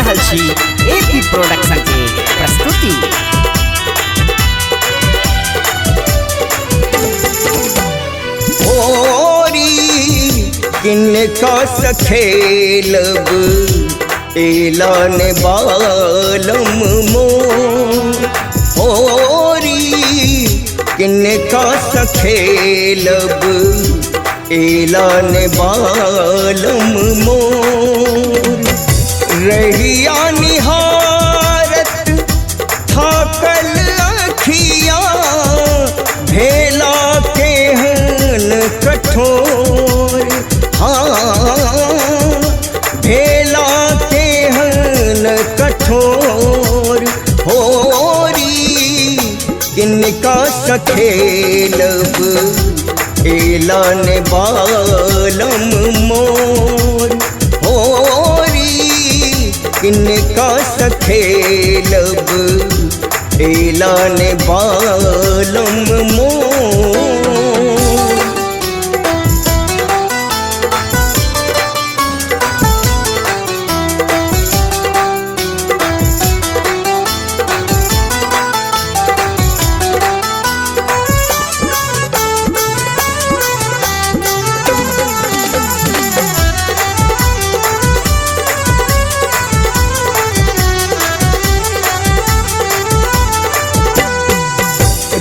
रहल छी AP production के प्रस्तुति। किनका सखेलब एलान बालम मोरी, किनका सखेलब एलान बालम मोर। रहिया निहारत थाकल अखिया भेला केहन कठोर, भेला केहन कठोर होरी। किनका सखेलब एलान बालम मोर होरी, किनका सखेलब एलान बालम मोर।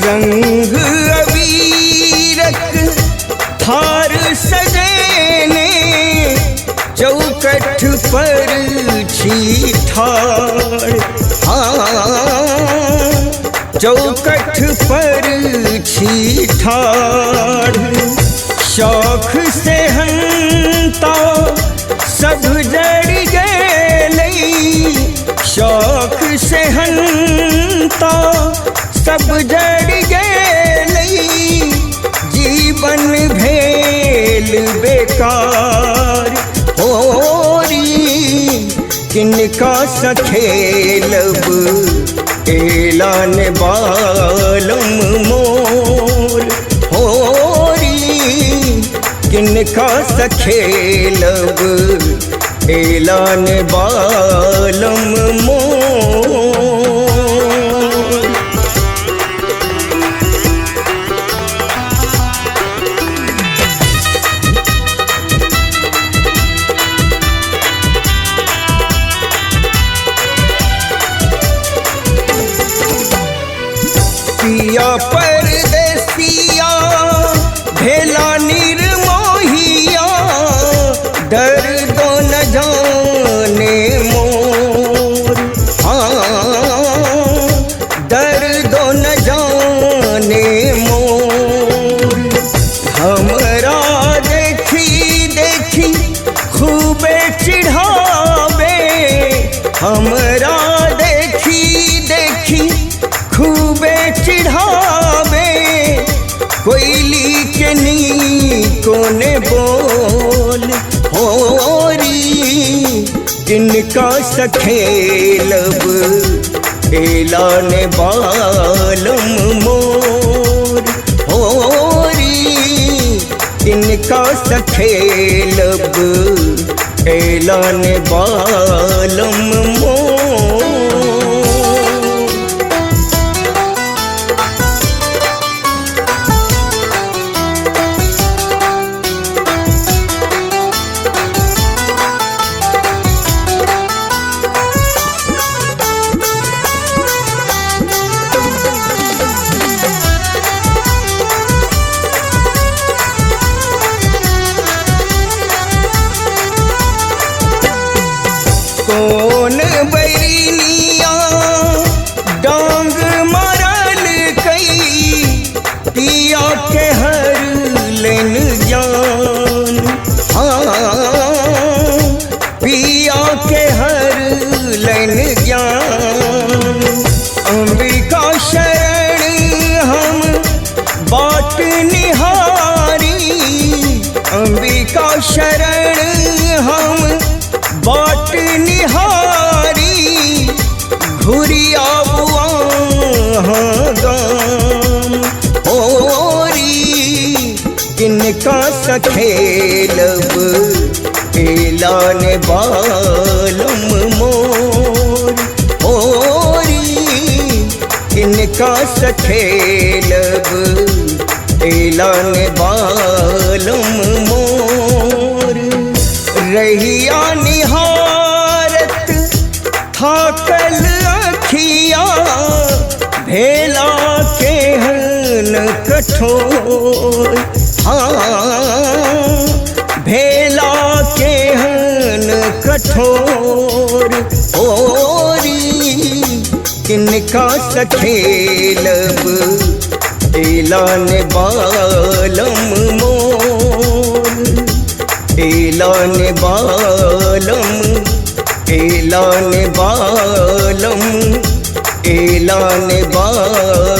रंग अबीरक थार सजेने चौकठ पर छी ठाड़, चौकठ पर छी ठाड़। शौख से हंता सब जड़ गेलै, शौख से हंता सब जड़ गेलै। जीवन भेल बेकार होरी, किनका सखेलब एलान बालम मोर होरी, किनका सखेलब एलान बालम मोर। पिया परदेसिया भेला निर्मोहिया, दर्द न जाने मोर, दर्द न जाने मोर। हमरा देखी देखी खूबे चिढ़ावे, हमरा देखी देखी खूबे चिढ़ावे। कोयली के नीको ने बोल होरी, किनका सखेलब एलान बालम मोर होरी, किनका सखेलब एलान बालम मोर। कौन बैरिनिया डांग मारल कई, पिया के हर लेन जान, पिया के हर लेन जान। अंबिका शरण हम बाट निहारी, अंबिका शरण हम बाट निहारी। घुरिया बुआ गाम होरी, किनका सखेलब एलान बालम मोर होरी किनका सखेलब एलान बालम मोर रहिया निहारत थाकल अखिया भेला केहन कठोर हाँ भेला केहन कठोर होरी किनका सखेलब एलान बालम मोर एलान बालम एलान बालम एलान बालम